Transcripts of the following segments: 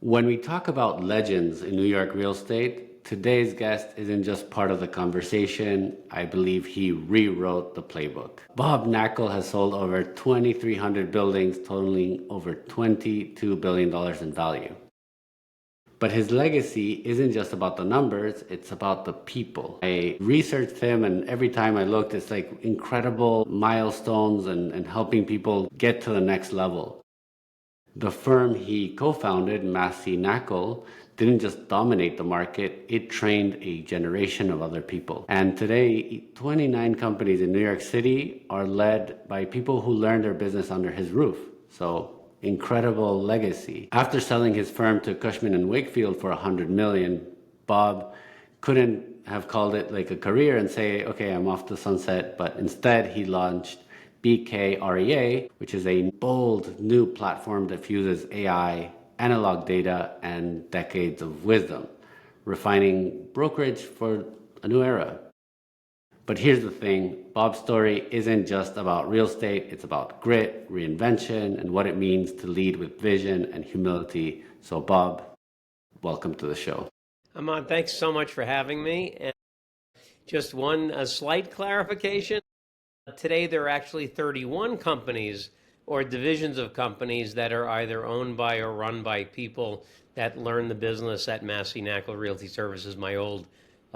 When we talk about legends in New York real estate, today's guest isn't just part of the conversation. I believe he rewrote the playbook. Bob Knakal has sold over 2,300 buildings, totaling over $22 billion in value. But his legacy isn't just about the numbers, it's about the people. I researched him, and every time I looked, it's like incredible milestones and helping people get to the next level. The firm he co-founded, Massey Knakal, didn't just dominate the market, it trained a generation of other people. And today, 29 companies in New York City are led by people who learned their business under his roof. So, incredible legacy. After selling his firm to Cushman and Wakefield for $100 million, Bob couldn't have called it like a career and say, okay, I'm off to sunset, but instead he launched BKREA, which is a bold new platform that fuses AI, analog data, and decades of wisdom, refining brokerage for a new era. But here's the thing, Bob's story isn't just about real estate, it's about grit, reinvention, and what it means to lead with vision and humility. So Bob, welcome to the show. Ahmad, thanks so much for having me. And just a slight clarification. Today, there are actually 31 companies or divisions of companies that are either owned by or run by people that learn the business at Massey Knakal Realty Services, my old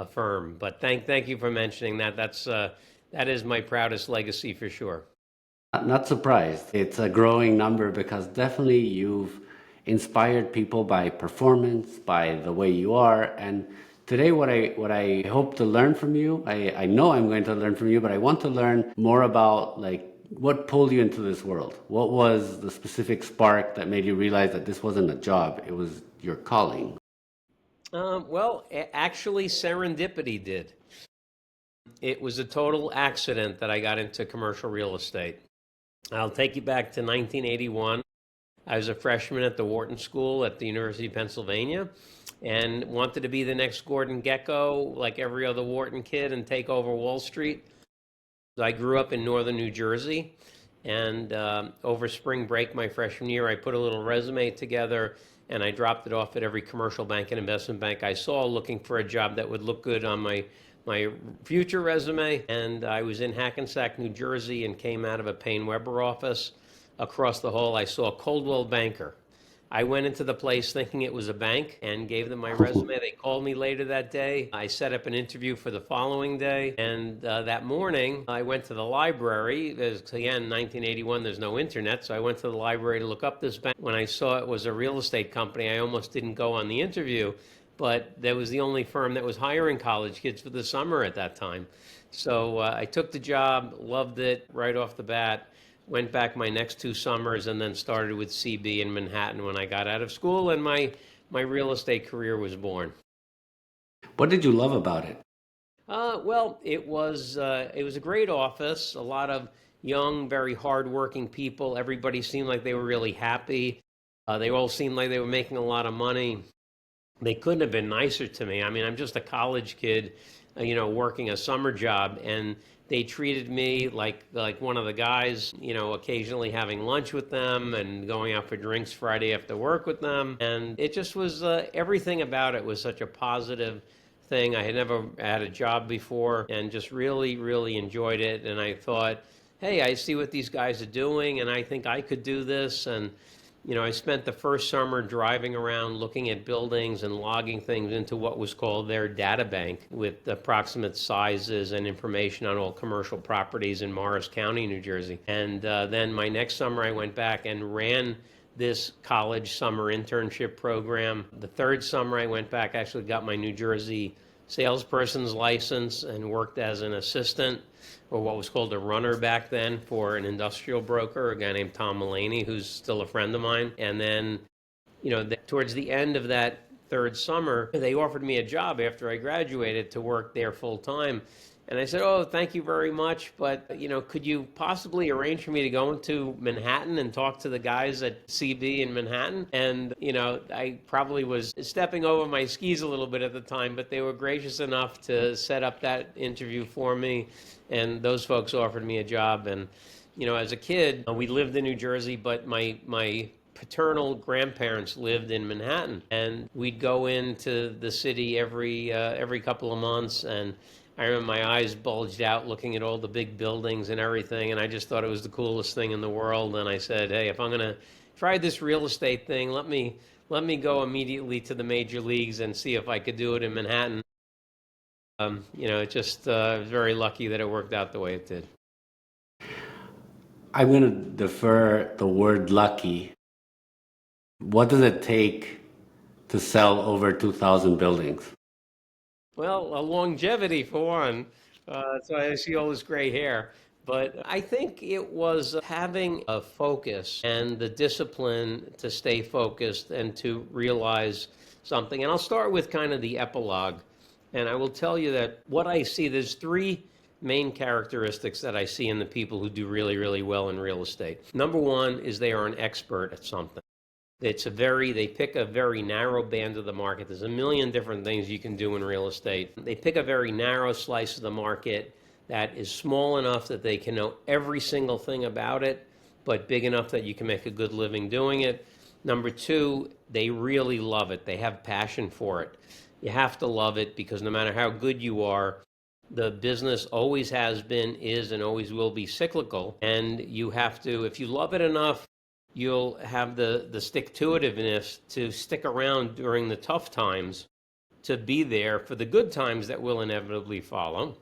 firm. But thank you for mentioning that. That is my proudest legacy for sure. Not surprised. It's a growing number because definitely you've inspired people by performance, by the way you are. And today, what I hope to learn from you, I know I'm going to learn from you, but I want to learn more about like what pulled you into this world. What was the specific spark that made you realize that this wasn't a job, it was your calling? Actually, serendipity did. It was a total accident that I got into commercial real estate. I'll take you back to 1981. I was a freshman at the Wharton School at the University of Pennsylvania and wanted to be the next Gordon Gekko, like every other Wharton kid, and take over Wall Street. I grew up in northern New Jersey, and over spring break my freshman year, I put a little resume together, and I dropped it off at every commercial bank and investment bank I saw, looking for a job that would look good on my future resume. And I was in Hackensack, New Jersey, and came out of a Payne Weber office. Across the hall, I saw Coldwell Banker. I went into the place thinking it was a bank and gave them my resume. They called me later that day. I set up an interview for the following day. And that morning, I went to the library. Again, 1981, there's no internet. So I went to the library to look up this bank. When I saw it was a real estate company, I almost didn't go on the interview. But that was the only firm that was hiring college kids for the summer at that time. So I took the job, loved it right off the bat. Went back my next 2 summers and then started with CB in Manhattan when I got out of school, and my real estate career was born. What did you love about it? It was a great office, a lot of young, very hardworking people. Everybody seemed like they were really happy. They all seemed like they were making a lot of money. They couldn't have been nicer to me. I mean, I'm just a college kid, working a summer job, and they treated me like one of the guys, occasionally having lunch with them and going out for drinks Friday after work with them. And it just was, everything about it was such a positive thing. I had never had a job before and just really, really enjoyed it. And I thought, hey, I see what these guys are doing and I think I could do this. And I spent the first summer driving around looking at buildings and logging things into what was called their data bank with approximate sizes and information on all commercial properties in Morris County, New Jersey. And then my next summer I went back and ran this college summer internship program. The third summer I went back, actually got my New Jersey salesperson's license and worked as an assistant, or what was called a runner back then, for an industrial broker, a guy named Tom Mullaney, who's still a friend of mine. And then, towards the end of that third summer, they offered me a job after I graduated to work there full time. And I said, oh, thank you very much, but, could you possibly arrange for me to go into Manhattan and talk to the guys at CB in Manhattan? And, I probably was stepping over my skis a little bit at the time, but they were gracious enough to set up that interview for me. And those folks offered me a job. And, as a kid, we lived in New Jersey, but my paternal grandparents lived in Manhattan, and we'd go into the city every couple of months. And I remember my eyes bulged out looking at all the big buildings and everything, and I just thought it was the coolest thing in the world. And I said, "Hey, if I'm gonna try this real estate thing, let me go immediately to the major leagues and see if I could do it in Manhattan." It just I was very lucky that it worked out the way it did. I'm going to defer the word lucky. What does it take to sell over 2,000 buildings? Well, a longevity for one. That's why I see all this gray hair. But I think it was having a focus and the discipline to stay focused and to realize something. And I'll start with kind of the epilogue. And I will tell you that what I see, there's three main characteristics that I see in the people who do really, really well in real estate. Number one is they are an expert at something. They pick a very narrow band of the market. There's a million different things you can do in real estate. They pick a very narrow slice of the market that is small enough that they can know every single thing about it, but big enough that you can make a good living doing it. Number two, they really love it. They have passion for it. You have to love it because no matter how good you are, the business always has been, is, and always will be cyclical. And you have to, if you love it enough, you'll have the stick-to-itiveness to stick around during the tough times, to be there for the good times that will inevitably follow.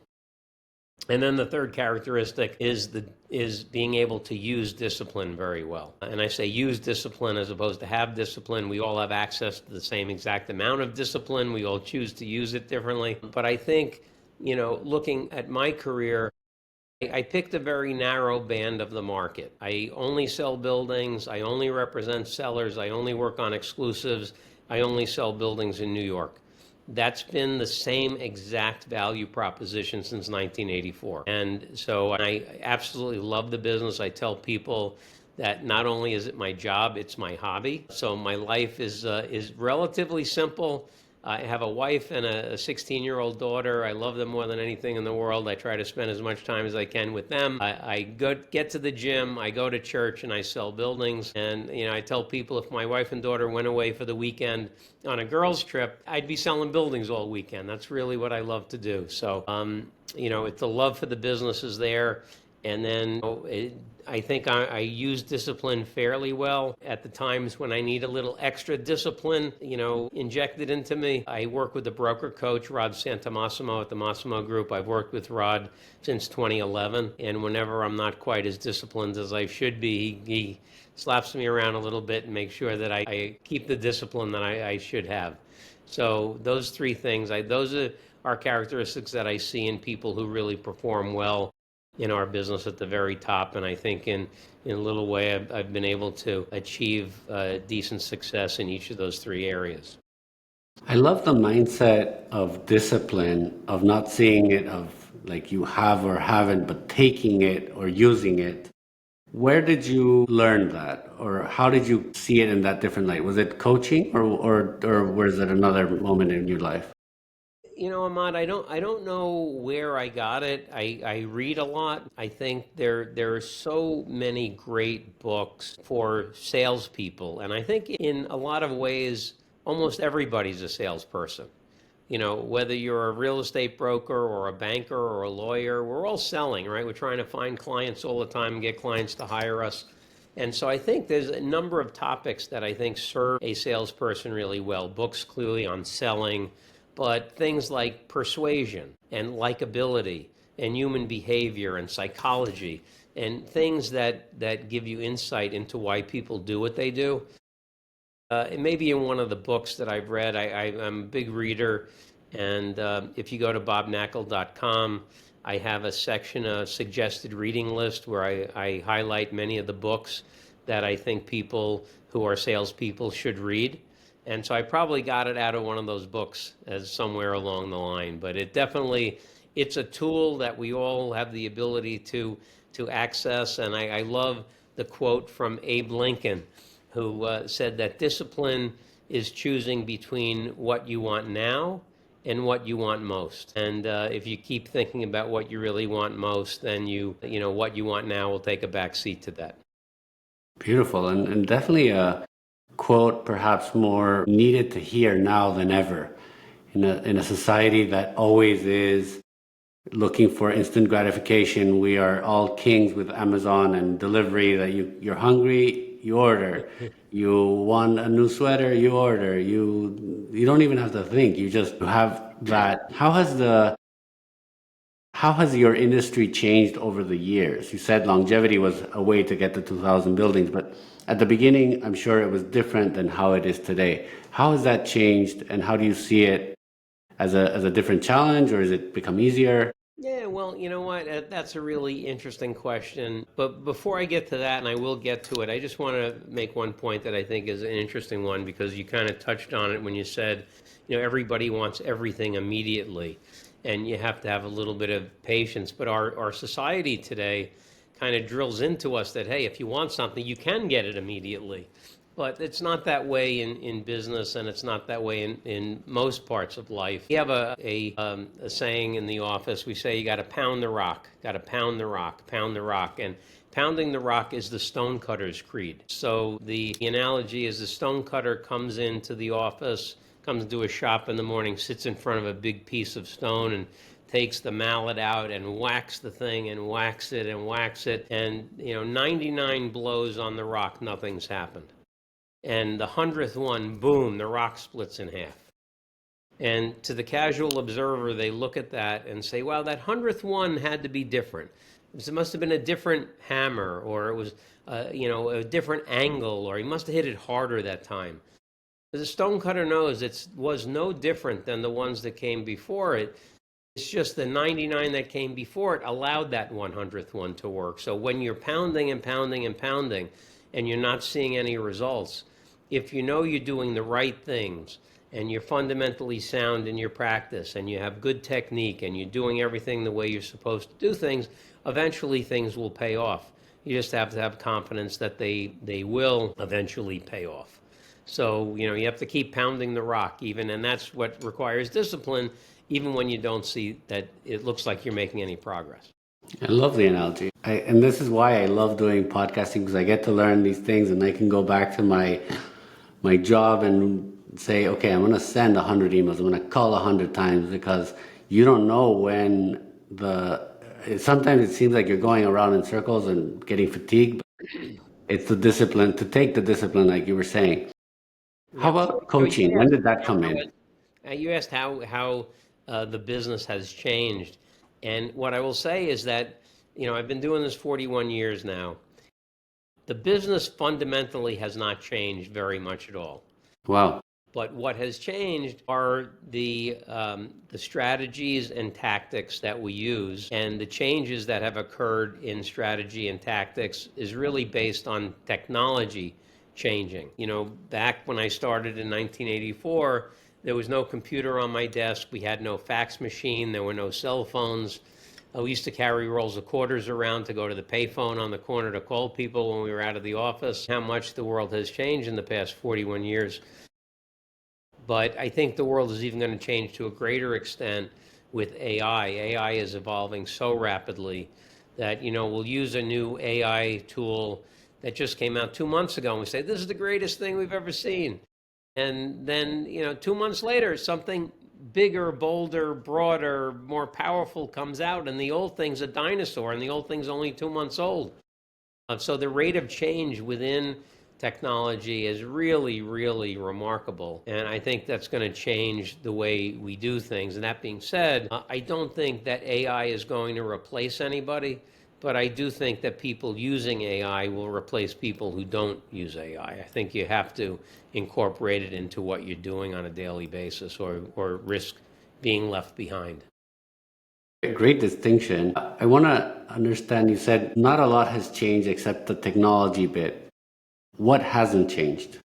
And then the third characteristic is being able to use discipline very well. And I say use discipline as opposed to have discipline. We all have access to the same exact amount of discipline. We all choose to use it differently. But I think, looking at my career, I picked a very narrow band of the market. I only sell buildings. I only represent sellers. I only work on exclusives. I only sell buildings in New York. That's been the same exact value proposition since 1984. And so I absolutely love the business. I tell people that not only is it my job, it's my hobby. So my life is relatively simple. I have a wife and a 16-year-old daughter. I love them more than anything in the world. I try to spend as much time as I can with them. I get to the gym, I go to church, and I sell buildings. And I tell people if my wife and daughter went away for the weekend on a girls' trip, I'd be selling buildings all weekend. That's really what I love to do. So, it's the love for the business is there. And then I think I use discipline fairly well at the times when I need a little extra discipline, injected into me. I work with the broker coach, Rod Santamassimo at the Massimo Group. I've worked with Rod since 2011. And whenever I'm not quite as disciplined as I should be, he slaps me around a little bit and makes sure that I keep the discipline that I should have. So those three things, those are characteristics that I see in people who really perform well in our business at the very top. And I think in a little way, I've been able to achieve decent success in each of those three areas. I love the mindset of discipline, of not seeing it of like you have or haven't, but taking it or using it. Where did you learn that? Or how did you see it in that different light? Was it coaching or was it another moment in your life? Ahmad, I don't know where I got it. I read a lot. I think there are so many great books for salespeople, and I think in a lot of ways, almost everybody's a salesperson. Whether you're a real estate broker or a banker or a lawyer, we're all selling, right? We're trying to find clients all the time and get clients to hire us. And so I think there's a number of topics that I think serve a salesperson really well. Books clearly on selling, but things like persuasion and likability and human behavior and psychology and things that give you insight into why people do what they do. It may be in one of the books that I've read. I'm a big reader, and if you go to bobknakal.com, I have a section, a suggested reading list, where I highlight many of the books that I think people who are salespeople should read. And so I probably got it out of one of those books as somewhere along the line. But it's a tool that we all have the ability to access. And I love the quote from Abe Lincoln, who said that discipline is choosing between what you want now and what you want most. And if you keep thinking about what you really want most, then what you want now will take a back seat to that. Beautiful, and definitely a quote perhaps more needed to hear now than ever in a society that always is looking for instant gratification. We are all kings with Amazon and delivery that you're hungry, you order. You want a new sweater, you order. You don't even have to think. You just have that. How has your industry changed over the years? You said longevity was a way to get to 2,000 buildings, but at the beginning, I'm sure it was different than how it is today. How has that changed, and how do you see it as a different challenge, or has it become easier? Yeah, well, you know what? That's a really interesting question. But before I get to that, and I will get to it, I just want to make one point that I think is an interesting one because you kind of touched on it when you said, everybody wants everything immediately, and you have to have a little bit of patience. But our society today kind of drills into us that, hey, if you want something, you can get it immediately. But it's not that way in business, and it's not that way in most parts of life. We have a saying in the office. We say you got to pound the rock, got to pound the rock, pound the rock. And pounding the rock is the stonecutter's creed. So the analogy is the stonecutter comes into the office, comes to a shop in the morning, sits in front of a big piece of stone, and takes the mallet out and whacks the thing and whacks it and whacks it. And, 99 blows on the rock, nothing's happened. And the 100th one, boom, the rock splits in half. And to the casual observer, they look at that and say, wow, that 100th one had to be different. It must have been a different hammer, or it was, a different angle, or he must have hit it harder that time. But the stonecutter knows it was no different than the ones that came before it. It's just the 99 that came before it allowed that 100th one to work. So when you're pounding and pounding and pounding and you're not seeing any results, if you know you're doing the right things and you're fundamentally sound in your practice and you have good technique and you're doing everything the way you're supposed to do things, eventually things will pay off. You just have to have confidence that they will eventually pay off. So, you have to keep pounding the rock even, and that's what requires discipline, even when you don't see that it looks like you're making any progress. I love the analogy. And this is why I love doing podcasting, because I get to learn these things and I can go back to my job and say, okay, I'm going to send 100 emails. I'm going to call 100 times, because you don't know when sometimes it seems like you're going around in circles and getting fatigued. But it's the discipline, to take the discipline, like you were saying. How Yeah. about So coaching? you When asked did that come how in? you asked how the business has changed, and what I will say is that I've been doing this 41 years now. The business fundamentally has not changed very much at all. Wow. But what has changed are the strategies and tactics that we use, and the changes that have occurred in strategy and tactics is really based on technology changing. Back when I started in 1984, there was no computer on my desk. We had no fax machine. There were no cell phones. We used to carry rolls of quarters around to go to the payphone on the corner to call people when we were out of the office. How much the world has changed in the past 41 years. But I think the world is even going to change to a greater extent with AI. AI is evolving so rapidly that, we'll use a new AI tool that just came out 2 months ago, and we say, this is the greatest thing we've ever seen. And then, 2 months later, something bigger, bolder, broader, more powerful comes out, and the old thing's a dinosaur, and the old thing's only 2 months old. So the rate of change within technology is really, really remarkable. And I think that's going to change the way we do things. And that being said, I don't think that AI is going to replace anybody, but I do think that people using AI will replace people who don't use AI. I think you have to incorporate it into what you're doing on a daily basis, or risk being left behind. Great distinction. I want to understand, you said not a lot has changed except the technology bit. What hasn't changed?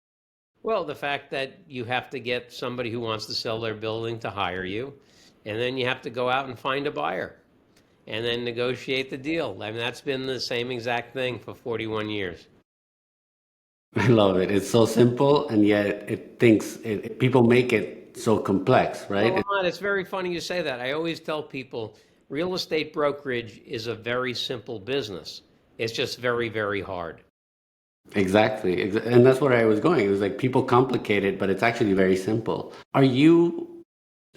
Well, the fact that you have to get somebody who wants to sell their building to hire you, and then you have to go out and find a buyer and then negotiate the deal. I mean, that's been the same exact thing for 41 years. I love it. It's so simple, and yet people make it so complex, Well, right? Ahmad, it's very funny you say that. I always tell people real estate brokerage is a very simple business. It's just very, very hard. Exactly. And that's where I was going. It was like people complicate it, but it's actually very simple. Are you,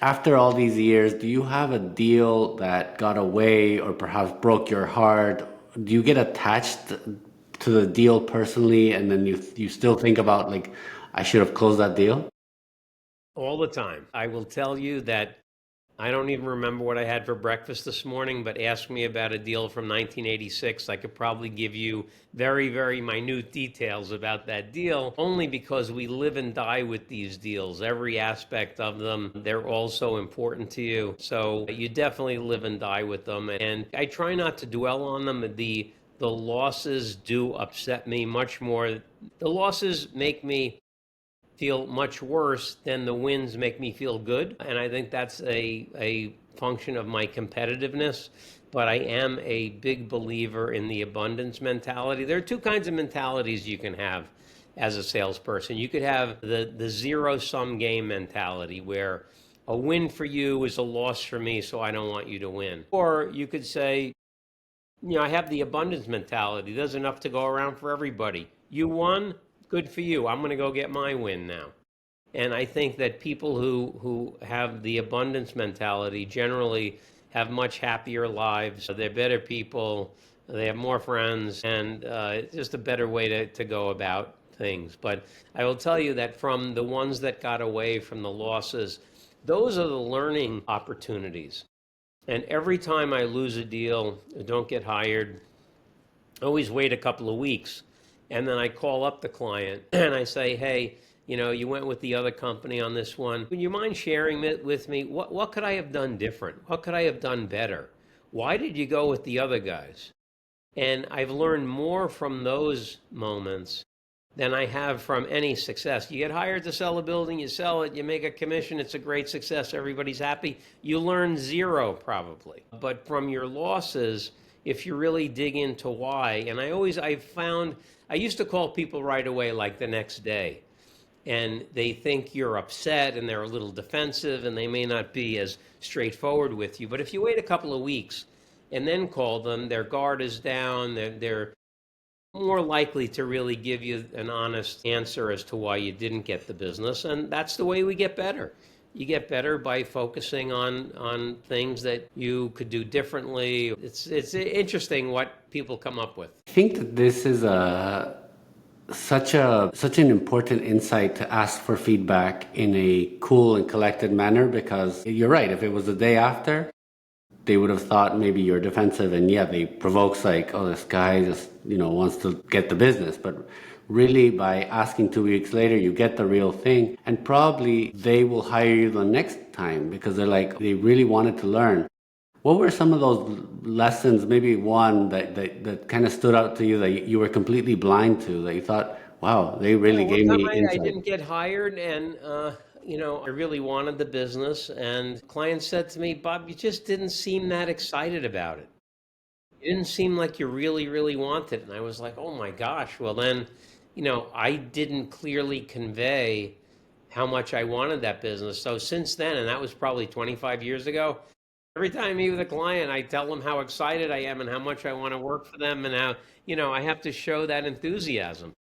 after all these years, do you have a deal that got away or perhaps broke your heart? Do you get attached to the deal personally and then you still think about like I should have closed that deal? All the time. I will tell you that I don't even remember what I had for breakfast this morning, but ask me about a deal from 1986. I could probably give you very, very minute details about that deal, only because we live and die with these deals. Every aspect of them, they're all so important to you. So you definitely live and die with them. And I try not to dwell on them. The losses do upset me much more. The losses make me feel much worse than the wins make me feel good. And I think that's a function of my competitiveness. But I am a big believer in the abundance mentality. There are two kinds of mentalities you can have as a salesperson. You could have the zero sum game mentality where a win for you is a loss for me, so I don't want you to win. Or you could say, I have the abundance mentality. There's enough to go around for everybody. You won, good for you. I'm going to go get my win now. And I think that people who have the abundance mentality generally have much happier lives. They're better people. They have more friends, and it's just a better way to go about things. But I will tell you that from the ones that got away from the losses, those are the learning opportunities. And every time I lose a deal, don't get hired, I always wait a couple of weeks. And then I call up the client and I say, hey, you went with the other company on this one. Would you mind sharing it with me? What could I have done different? What could I have done better? Why did you go with the other guys? And I've learned more from those moments than I have from any success. You get hired to sell a building, you sell it, you make a commission, it's a great success, everybody's happy. You learn zero probably. But from your losses, if you really dig into why, and I used to call people right away, like the next day, and they think you're upset and they're a little defensive and they may not be as straightforward with you. But if you wait a couple of weeks and then call them, their guard is down, they're more likely to really give you an honest answer as to why you didn't get the business. And that's the way we get better. You get better by focusing on things that you could do differently. It's interesting what people come up with. I think that this is such an important insight to ask for feedback in a cool and collected manner because you're right. If it was the day after, they would have thought maybe you're defensive and yeah, they provokes like, oh, this guy just, wants to get the business. But really by asking 2 weeks later, you get the real thing and probably they will hire you the next time because they're like, they really wanted to learn. What were some of those lessons, maybe one that kind of stood out to you that you were completely blind to, that you thought, wow, they really One gave time me I insight? didn't get hired, and I really wanted the business, and client said to me, Bob, you just didn't seem that excited about it. You didn't seem like you really, really wanted it. And I was like, oh my gosh. Well, then, I didn't clearly convey how much I wanted that business. So since then, and that was probably 25 years ago, every time I meet with a client, I tell them how excited I am and how much I want to work for them and how, I have to show that enthusiasm.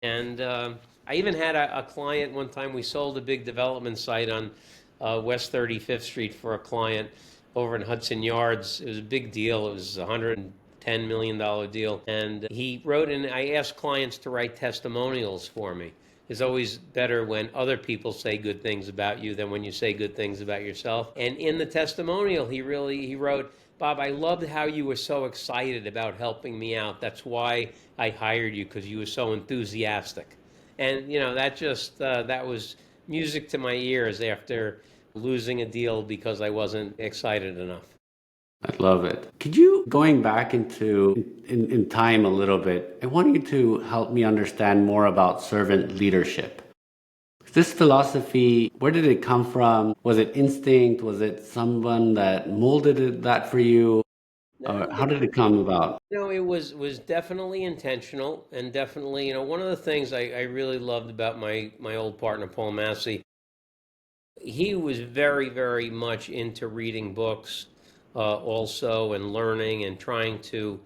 And I even had a client one time. We sold a big development site on West 35th Street for a client over in Hudson Yards. It was a big deal. It was a $110 million deal. And he wrote, and I asked clients to write testimonials for me. It's always better when other people say good things about you than when you say good things about yourself. And in the testimonial, he wrote, Bob, I loved how you were so excited about helping me out. That's why I hired you, because you were so enthusiastic. And, that was music to my ears after losing a deal because I wasn't excited enough. I love it. Could you, going back in time a little bit, I want you to help me understand more about servant leadership. This philosophy, where did it come from? Was it instinct? Was it someone that molded that for you? Or how did it come about? It was definitely intentional, and definitely, one of the things I really loved about my old partner Paul Massey, he was very, very much into reading books, also, and learning and trying to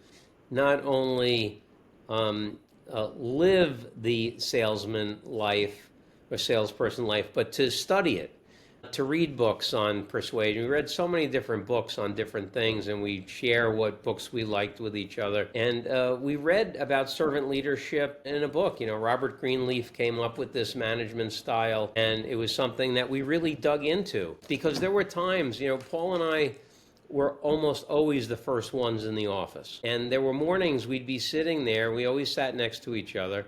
not only um, live the salesman life or salesperson life, but to study it, to read books on persuasion. We read so many different books on different things, and we share what books we liked with each other. And we read about servant leadership in a book. Robert Greenleaf came up with this management style, and it was something that we really dug into because there were times, Paul and I were almost always the first ones in the office. And there were mornings we'd be sitting there. We always sat next to each other.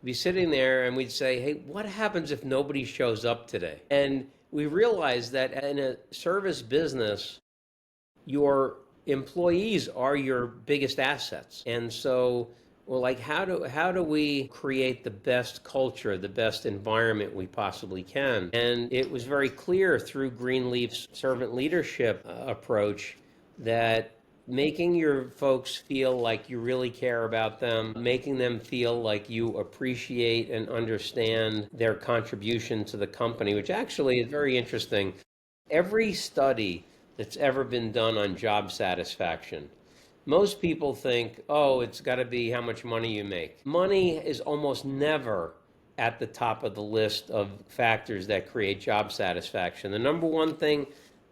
We'd be sitting there and we'd say, hey, what happens if nobody shows up today? And we realized that in a service business, your employees are your biggest assets. And so we're like, how do we create the best culture, the best environment we possibly can? And it was very clear through Greenleaf's servant leadership approach that making your folks feel like you really care about them, making them feel like you appreciate and understand their contribution to the company, which actually is very interesting. Every study that's ever been done on job satisfaction, most people think, oh, it's got to be how much money you make. Money is almost never at the top of the list of factors that create job satisfaction. The number one thing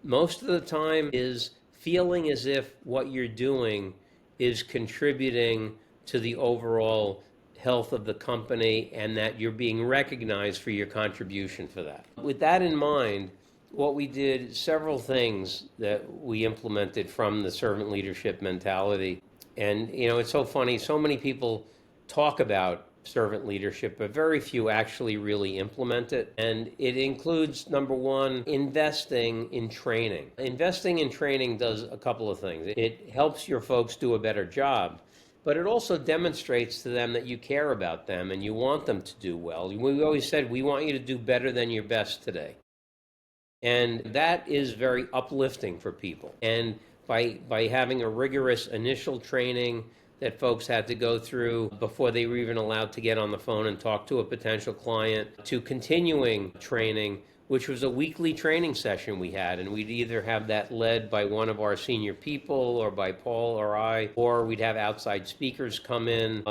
most of the time is feeling as if what you're doing is contributing to the overall health of the company and that you're being recognized for your contribution for that. With that in mind, what we did, several things that we implemented from the servant leadership mentality. And, it's so funny. So many people talk about servant leadership, but very few actually really implement it. And it includes, number one, investing in training. Investing in training does a couple of things. It helps your folks do a better job, but it also demonstrates to them that you care about them and you want them to do well. We always said, we want you to do better than your best today. And that is very uplifting for people. And by having a rigorous initial training that folks had to go through before they were even allowed to get on the phone and talk to a potential client, to continuing training, which was a weekly training session we had. And we'd either have that led by one of our senior people or by Paul or I, or we'd have outside speakers come in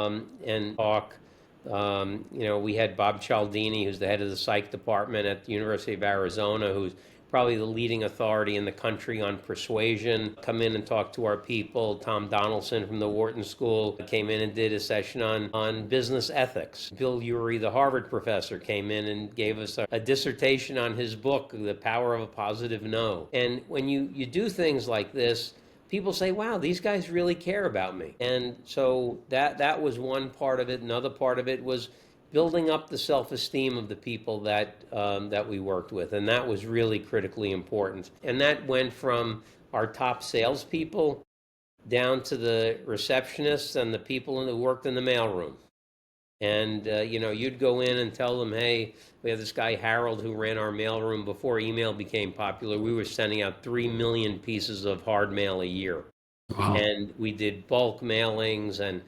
and talk. We had Bob Cialdini, who's the head of the psych department at the University of Arizona, who's probably the leading authority in the country on persuasion, come in and talk to our people. Tom Donaldson from the Wharton School came in and did a session on business ethics. Bill Urey, the Harvard professor, came in and gave us a dissertation on his book, The Power of a Positive No. And when you do things like this, people say, wow, these guys really care about me. And so that was one part of it. Another part of it was building up the self-esteem of the people that we worked with. And that was really critically important. And that went from our top salespeople down to the receptionists and the people who worked in the mailroom. And, you'd go in and tell them, hey, we have this guy, Harold, who ran our mailroom before email became popular. We were sending out 3 million pieces of hard mail a year. Wow. And we did bulk mailings. And,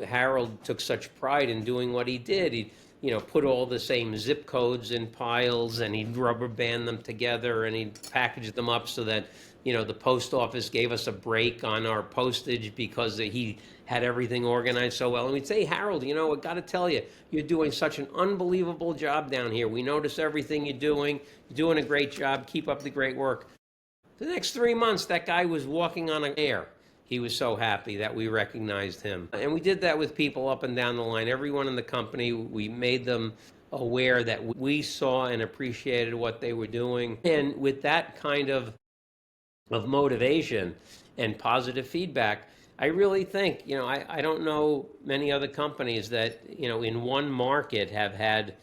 Harold took such pride in doing what he did. He'd, put all the same zip codes in piles, and he'd rubber band them together, and he'd package them up so that, the post office gave us a break on our postage because he had everything organized so well. And we'd say, Harold, I got to tell you, you're doing such an unbelievable job down here. We notice everything you're doing. You're doing a great job. Keep up the great work. For the next 3 months, that guy was walking on air. He was so happy that we recognized him. And we did that with people up and down the line. Everyone in the company, we made them aware that we saw and appreciated what they were doing. And with that kind of motivation and positive feedback, I really think, I don't know many other companies that, in one market have had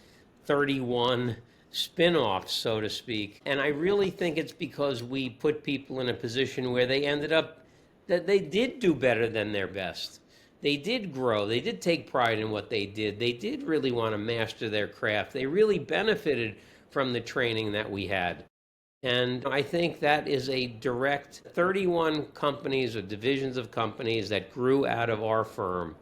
31 spin-offs, so to speak. And I really think it's because we put people in a position where they ended up that they did do better than their best. They did grow. They did take pride in what they did. They did really want to master their craft. They really benefited from the training that we had. And I think that is a direct 31 companies or divisions of companies that grew out of our firm,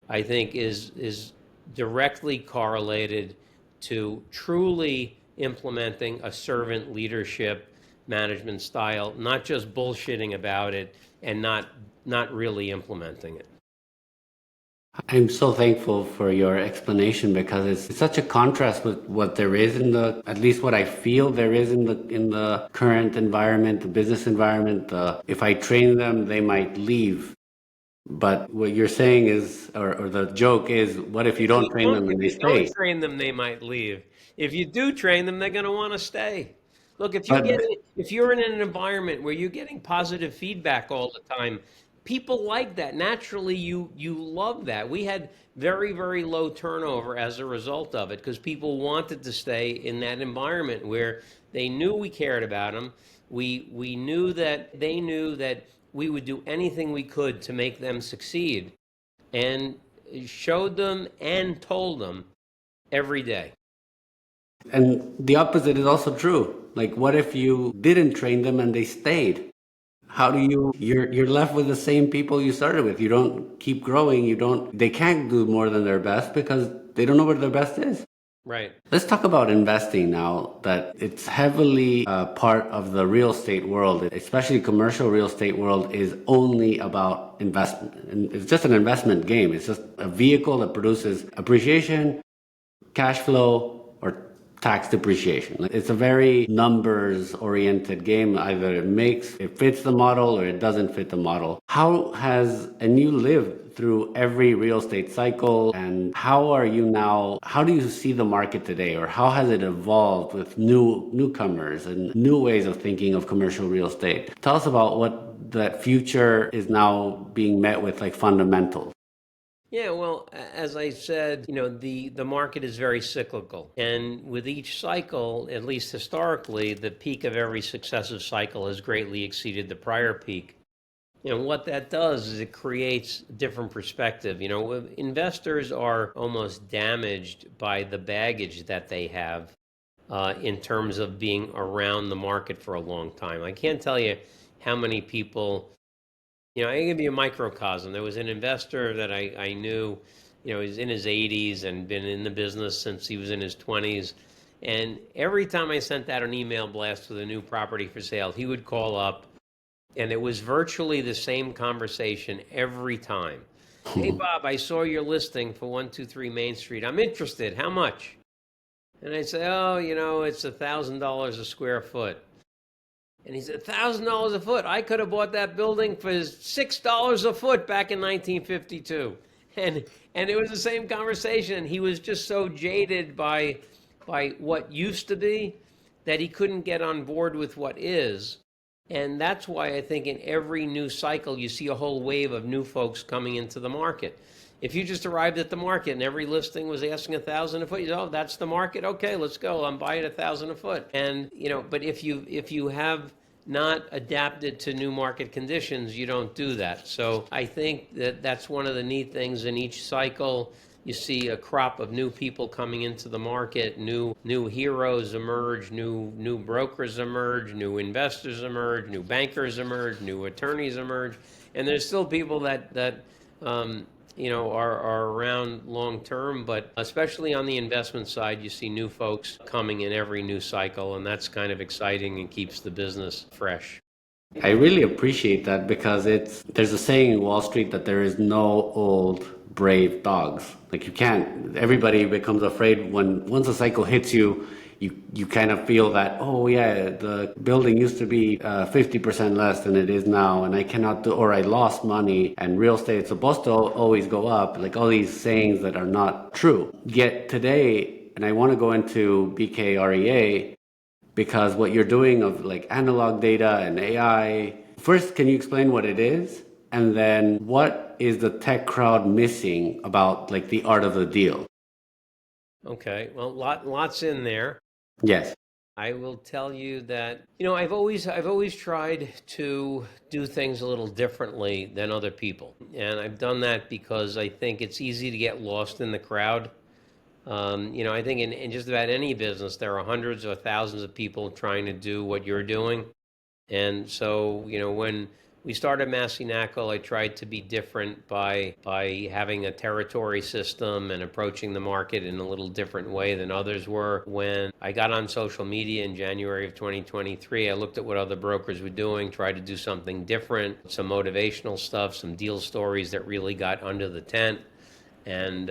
I think is directly correlated to truly implementing a servant leadership management style, not just bullshitting about it and not really implementing it. I'm so thankful for your explanation because it's such a contrast with what there is in the, at least what I feel there is in the current environment, the business environment. If I train them, they might leave. But what you're saying is, or the joke is, what if you don't train them and If they you don't stay? train them, they might leave. If you do train them, they're going to want to stay. Look, But if you're in an environment where you're getting positive feedback all the time, people like that. Naturally, you love that. We had very, very low turnover as a result of it because people wanted to stay in that environment where they knew we cared about them. We knew that they knew that we would do anything we could to make them succeed, and showed them and told them every day. and the opposite is also true. Like, what if you didn't train them and they stayed? How do you're left with the same people you started with. You don't keep growing. You don't, they can't do more than their best because they don't know what their best is. Right. Let's talk about investing now that it's heavily part of the real estate world, especially commercial real estate world is only about investment. And it's just an investment game. It's just a vehicle that produces appreciation, cash flow, or tax depreciation. It's a very numbers oriented game. Either it fits the model or it doesn't fit the model. How has, and you lived through every real estate cycle, and how are you now, how do you see the market today, or how has it evolved with newcomers and new ways of thinking of commercial real estate? Tell us about what that future is now being met with, like fundamentals. Yeah, well, as I said, the market is very cyclical. And with each cycle, at least historically, the peak of every successive cycle has greatly exceeded the prior peak. What that does is it creates different perspective. Investors are almost damaged by the baggage that they have in terms of being around the market for a long time. I can't tell you how many people, I can give you a microcosm. There was an investor that I knew, he's in his 80s and been in the business since he was in his 20s. And every time I sent out an email blast with a new property for sale, he would call up, and it was virtually the same conversation every time. Hey, Bob, I saw your listing for 123 Main Street. I'm interested. How much? And I'd say, oh, it's $1,000 a square foot. And he said, $1,000 a foot. I could have bought that building for $6 a foot back in 1952. And it was the same conversation. He was just so jaded by what used to be that he couldn't get on board with what is. And that's why I think in every new cycle, you see a whole wave of new folks coming into the market. If you just arrived at the market and every listing was asking $1,000 a foot, you say, "Oh, that's the market. Okay, let's go. I'm buying $1,000 a foot." And but if you have not adapted to new market conditions, you don't do that. So I think that that's one of the neat things in each cycle. You see a crop of new people coming into the market, new heroes emerge, new brokers emerge, new investors emerge, new bankers emerge, new attorneys emerge, and there's still people that are around long term, but especially on the investment side, you see new folks coming in every new cycle, and that's kind of exciting and keeps the business fresh. I really appreciate that because there's a saying in Wall Street that there is no old brave dogs. Like you can't, everybody becomes afraid when once a cycle hits you, you kind of feel that, oh yeah, the building used to be 50% less than it is now, and I cannot do, or I lost money, and real estate is supposed to always go up, like all these sayings that are not true. Yet today, and I want to go into BKREA, because what you're doing of like analog data and AI, first, can you explain what it is? And then what is the tech crowd missing about like the art of the deal? Okay, well, lots in there. Yes. I will tell you that I've always tried to do things a little differently than other people, and I've done that because I think it's easy to get lost in the crowd. I think in just about any business there are hundreds or thousands of people trying to do what you're doing, and so, when we started Massey Knakal, I tried to be different by having a territory system and approaching the market in a little different way than others were. When I got on social media in January of 2023, I looked at what other brokers were doing, tried to do something different, some motivational stuff, some deal stories that really got under the tent. And,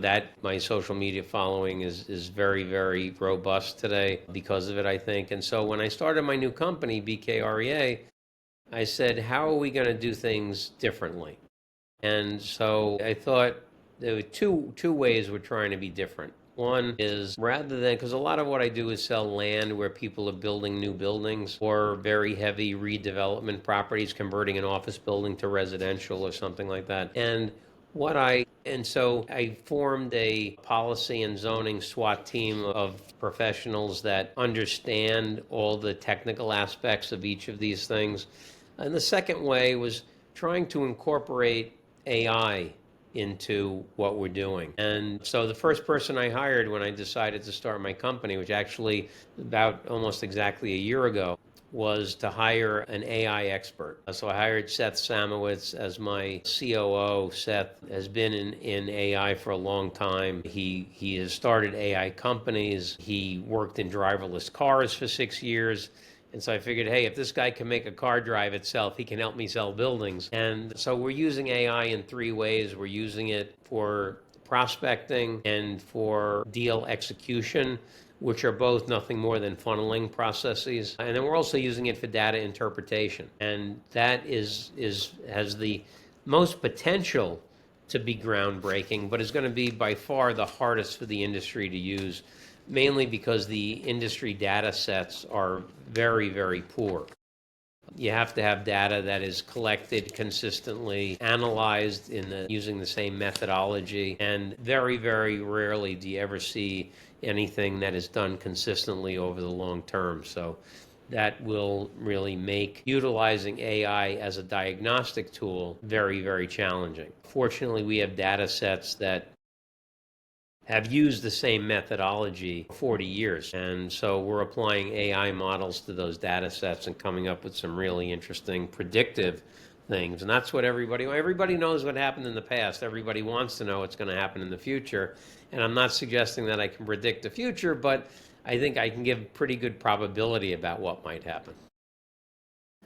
that my social media following is very, very robust today because of it, I think. And so when I started my new company, BKREA, I said, how are we going to do things differently? And so I thought there were two ways we're trying to be different. One is rather than, because a lot of what I do is sell land where people are building new buildings or very heavy redevelopment properties, converting an office building to residential or something like that. And so I formed a policy and zoning SWAT team of professionals that understand all the technical aspects of each of these things. And the second way was trying to incorporate AI into what we're doing. And so the first person I hired when I decided to start my company, which actually about almost exactly a year ago, was to hire an AI expert. So I hired Seth Samowitz as my COO. Seth has been in AI for a long time. He has started AI companies. He worked in driverless cars for 6 years. And so I figured, hey, if this guy can make a car drive itself, he can help me sell buildings. And so we're using AI in three ways. We're using it for prospecting and for deal execution, which are both nothing more than funneling processes. And then we're also using it for data interpretation. And that has the most potential to be groundbreaking, but is going to be by far the hardest for the industry to use, mainly because the industry data sets are very, very poor. You have to have data that is collected consistently, analyzed using the same methodology, and very, very rarely do you ever see anything that is done consistently over the long term. So that will really make utilizing AI as a diagnostic tool very, very challenging. Fortunately, we have data sets that have used the same methodology for 40 years. And so we're applying AI models to those data sets and coming up with some really interesting predictive things. And that's what everybody knows what happened in the past. Everybody wants to know what's going to happen in the future. And I'm not suggesting that I can predict the future, but I think I can give pretty good probability about what might happen.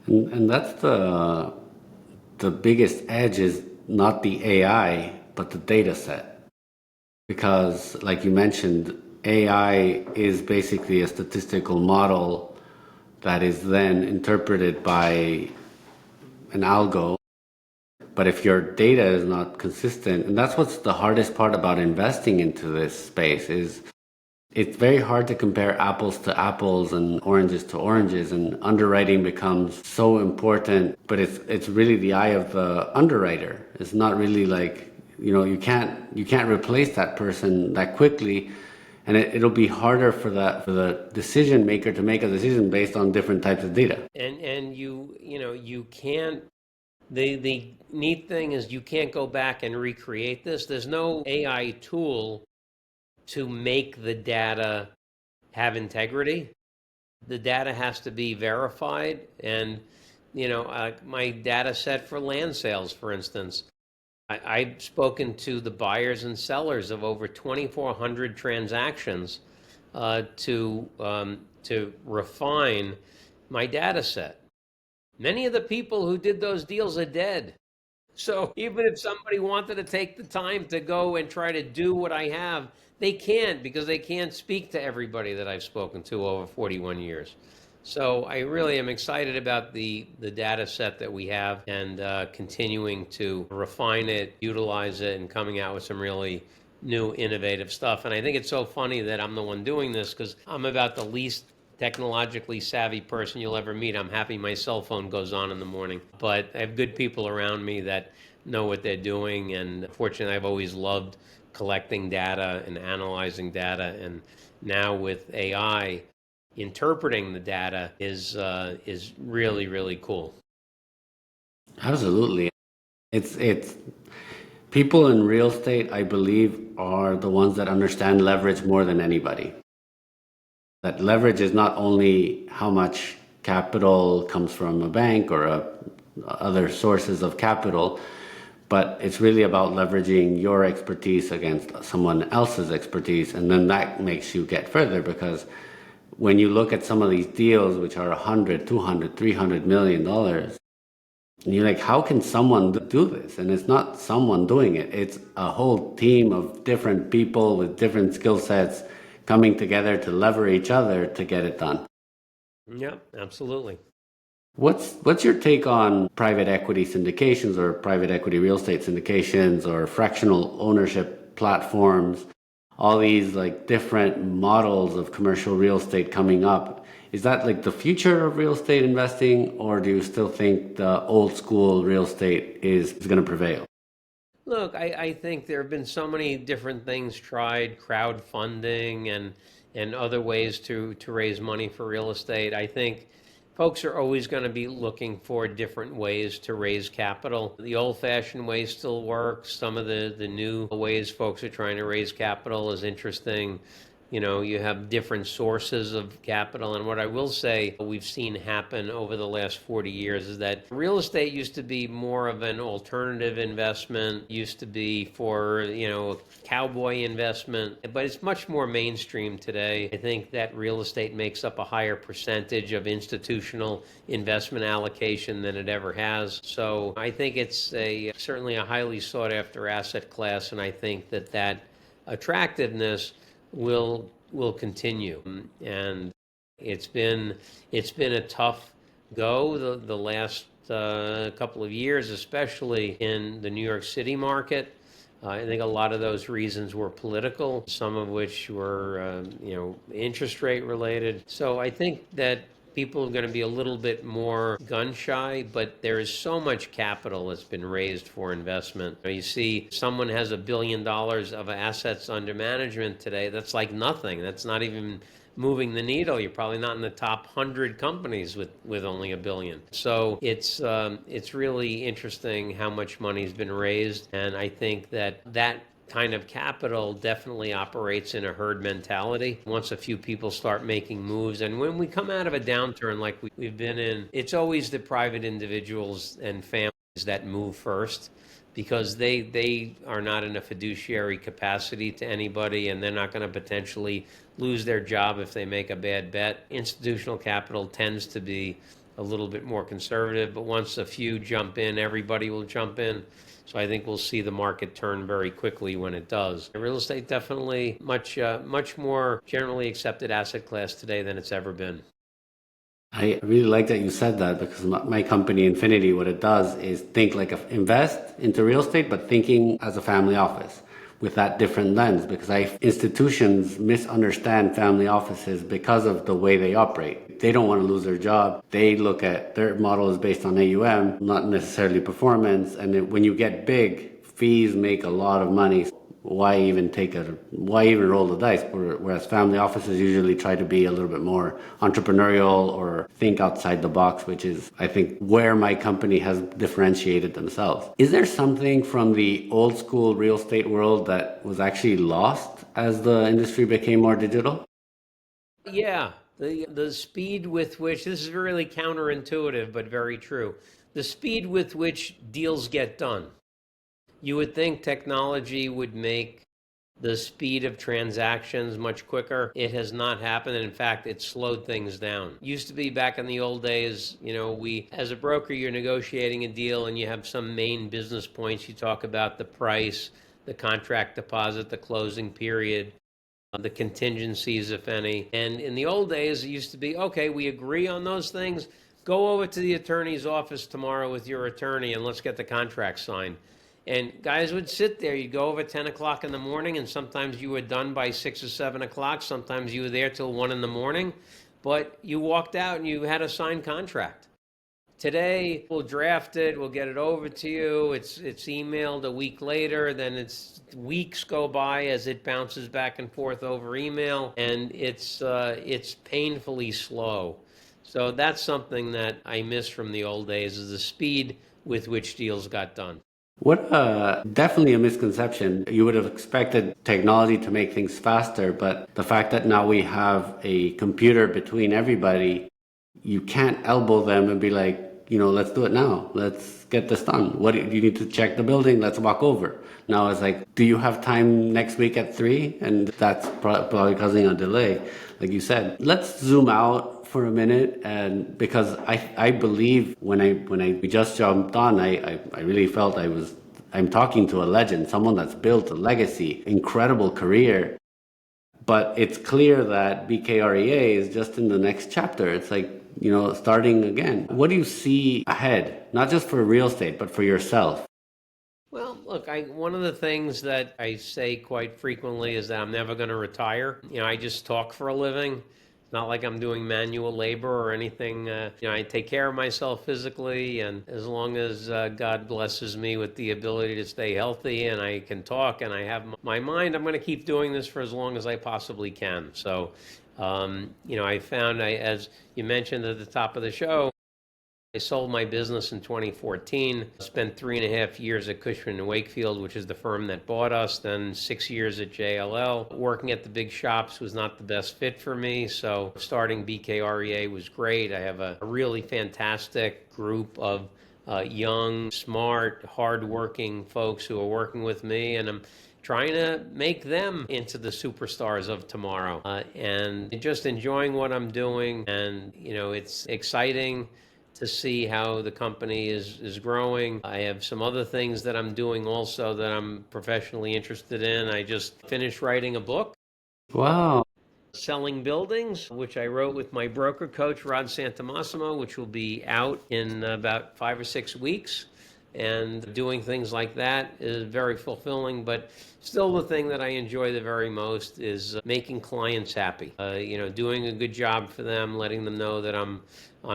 And that's the biggest edge is not the AI, but the data set. Because, like you mentioned, AI is basically a statistical model that is then interpreted by an algo. But if your data is not consistent, and that's what's the hardest part about investing into this space, is it's very hard to compare apples to apples and oranges to oranges, and underwriting becomes so important, but it's really the eye of the underwriter. It's not really like, you can't replace that person that quickly, and it'll be harder for the decision maker to make a decision based on different types of data. And you can't. The neat thing is you can't go back and recreate this. There's no AI tool to make the data have integrity. The data has to be verified. And, my data set for land sales, for instance, I've spoken to the buyers and sellers of over 2,400 transactions to refine my data set. Many of the people who did those deals are dead. So even if somebody wanted to take the time to go and try to do what I have, they can't, because they can't speak to everybody that I've spoken to over 41 years. So I really am excited about the data set that we have, and continuing to refine it, utilize it, and coming out with some really new innovative stuff. And I think it's so funny that I'm the one doing this, because I'm about the least technologically savvy person you'll ever meet. I'm happy my cell phone goes on in the morning, but I have good people around me that know what they're doing. And fortunately, I've always loved collecting data and analyzing data. And now with AI, interpreting the data is really, really cool. Absolutely. It's people in real estate, I believe, are the ones that understand leverage more than anybody. That leverage is not only how much capital comes from a bank or other sources of capital, but it's really about leveraging your expertise against someone else's expertise. And then that makes you get further, because when you look at some of these deals, which are 100, 200, $300 million, And you're like, how can someone do this? And it's not someone doing it. It's a whole team of different people with different skill sets coming together to lever each other to get it done. Yeah, absolutely. What's your take on private equity syndications or private equity real estate syndications or fractional ownership platforms? All these like different models of commercial real estate coming up. Is that like the future of real estate investing, or do you still think the old school real estate is going to prevail? Look, I think there have been so many different things tried, crowdfunding and other ways to raise money for real estate. I think folks are always going to be looking for different ways to raise capital. The old-fashioned way still works. Some of the new ways folks are trying to raise capital is interesting. You know, you have different sources of capital. And what I will say we've seen happen over the last 40 years is that real estate used to be more of an alternative investment, used to be for, a cowboy investment, but it's much more mainstream today. I think that real estate makes up a higher percentage of institutional investment allocation than it ever has. So I think it's certainly a highly sought after asset class. And I think that attractiveness will continue. And it's been a tough go the last couple of years, especially in the New York City market. I think a lot of those reasons were political, some of which were, interest rate related. So I think that people are going to be a little bit more gun shy, but there is so much capital that's been raised for investment. You see, someone has $1 billion of assets under management today. That's like nothing. That's not even moving the needle. You're probably not in the top 100 companies with only $1 billion. So it's really interesting how much money's been raised, and I think that kind of capital definitely operates in a herd mentality. Once a few people start making moves, and when we come out of a downturn like we've been in, it's always the private individuals and families that move first, because they are not in a fiduciary capacity to anybody, and they're not going to potentially lose their job if they make a bad bet. Institutional capital tends to be a little bit more conservative, but once a few jump in, everybody will jump in. So I think we'll see the market turn very quickly when it does. Real estate definitely much more generally accepted asset class today than it's ever been. I really like that you said that, because my company Infinity, what it does is invest into real estate, but thinking as a family office with that different lens, because institutions misunderstand family offices because of the way they operate. They don't want to lose their job. They look at their model is based on AUM, not necessarily performance. And when you get big, fees make a lot of money. Why even roll the dice? Whereas family offices usually try to be a little bit more entrepreneurial or think outside the box, which is, I think, where my company has differentiated themselves. Is there something from the old school real estate world that was actually lost as the industry became more digital? Yeah, the speed with which, this is really counterintuitive but very true. The speed with which deals get done. You would think technology would make the speed of transactions much quicker. It has not happened, and in fact, it slowed things down. Used to be back in the old days, as a broker, you're negotiating a deal and you have some main business points. You talk about the price, the contract deposit, the closing period, the contingencies, if any. And in the old days, it used to be, okay, we agree on those things. Go over to the attorney's office tomorrow with your attorney and let's get the contract signed. And guys would sit there. You'd go over 10 o'clock in the morning, and sometimes you were done by 6 or 7 o'clock. Sometimes you were there till 1 in the morning. But you walked out and you had a signed contract. Today, we'll draft it, we'll get it over to you. It's emailed a week later, then weeks go by as it bounces back and forth over email, and it's painfully slow. So that's something that I miss from the old days, is the speed with which deals got done. Definitely a misconception. You would have expected technology to make things faster, but the fact that now we have a computer between everybody, you can't elbow them and be like, let's do it now. Let's get this done. What do you need to check the building? Let's walk over. Now it's like, do you have time next week at 3? And that's probably causing a delay. Like you said, let's zoom out for a minute, and because I believe when we just jumped on, I really felt I'm talking to a legend, someone that's built a legacy, incredible career. But it's clear that BKREA is just in the next chapter. It's like, starting again. What do you see ahead, not just for real estate, but for yourself? Well, look, one of the things that I say quite frequently is that I'm never going to retire. I just talk for a living. It's not like I'm doing manual labor or anything. I take care of myself physically, and as long as God blesses me with the ability to stay healthy and I can talk and I have my mind, I'm going to keep doing this for as long as I possibly can. So, I found, as you mentioned at the top of the show, I sold my business in 2014, spent 3.5 years at Cushman & Wakefield, which is the firm that bought us, then 6 years at JLL. Working at the big shops was not the best fit for me, so starting BKREA was great. I have a really fantastic group of young, smart, hardworking folks who are working with me, and I'm trying to make them into the superstars of tomorrow, and just enjoying what I'm doing. And it's exciting to see how the company is growing. I have some other things that I'm doing also that I'm professionally interested in. I just finished writing a book, Wow. Selling Buildings, which I wrote with my broker coach, Rod Santamassimo, which will be out in about 5 or 6 weeks. And doing things like that is very fulfilling, but still the thing that I enjoy the very most is making clients happy. Doing a good job for them, letting them know that I'm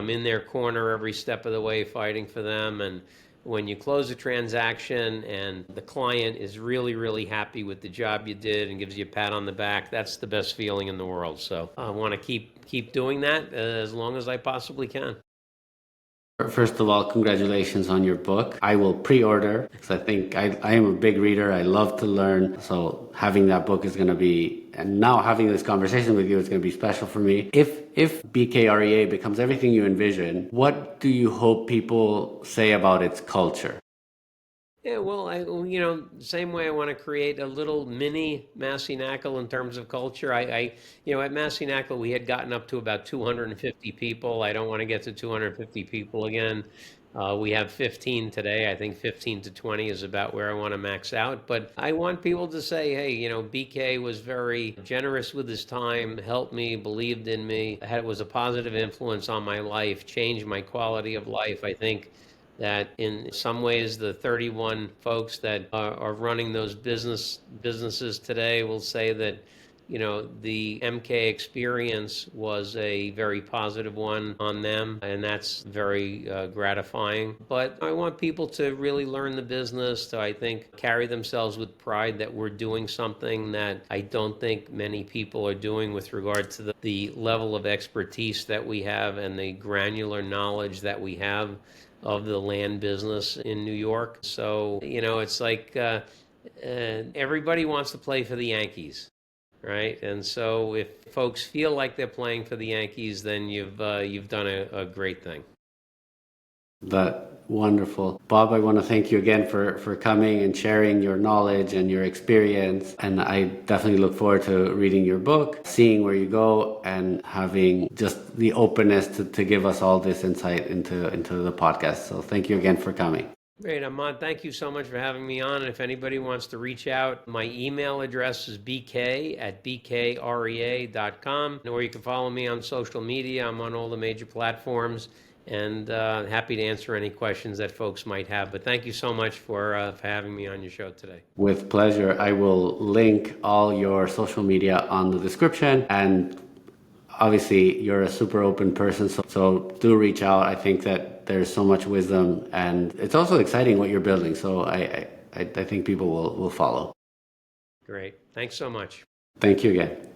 in their corner every step of the way, fighting for them. And when you close a transaction and the client is really, really happy with the job you did and gives you a pat on the back, that's the best feeling in the world. So I want to keep doing that as long as I possibly can. First of all, congratulations on your book. I will pre-order because I think I am a big reader. I love to learn. So having that book is going to be, and now having this conversation with you is going to be special for me. If BKREA becomes everything you envision, what do you hope people say about its culture? Yeah, well, same way I want to create a little mini Massey Knakal in terms of culture. At Massey Knakal, we had gotten up to about 250 people. I don't want to get to 250 people again. We have 15 today. I think 15 to 20 is about where I want to max out. But I want people to say, hey, BK was very generous with his time, helped me, believed in me, was a positive influence on my life, changed my quality of life. I think that in some ways the 31 folks that are running those businesses today will say that the MK experience was a very positive one on them, and that's very gratifying. But I want people to really learn the business, to, I think, carry themselves with pride that we're doing something that I don't think many people are doing with regard to the level of expertise that we have and the granular knowledge that we have of the land business in New York. So, it's like everybody wants to play for the Yankees, right? And so if folks feel like they're playing for the Yankees, then you've done a great thing. That wonderful. Bob, I want to thank you again for coming and sharing your knowledge and your experience. And I definitely look forward to reading your book, seeing where you go, and having just the openness to give us all this insight into the podcast. So thank you again for coming. Great, Ahmad. Thank you so much for having me on. And if anybody wants to reach out, my email address is bk@bkrea.com, or you can follow me on social media. I'm on all the major platforms, and happy to answer any questions that folks might have. But thank you so much for having me on your show today. With pleasure. I will link all your social media on the description, and obviously you're a super open person, so do reach out. I think that there's so much wisdom, and it's also exciting what you're building, so I think people will follow. Great. Thanks so much. Thank you again.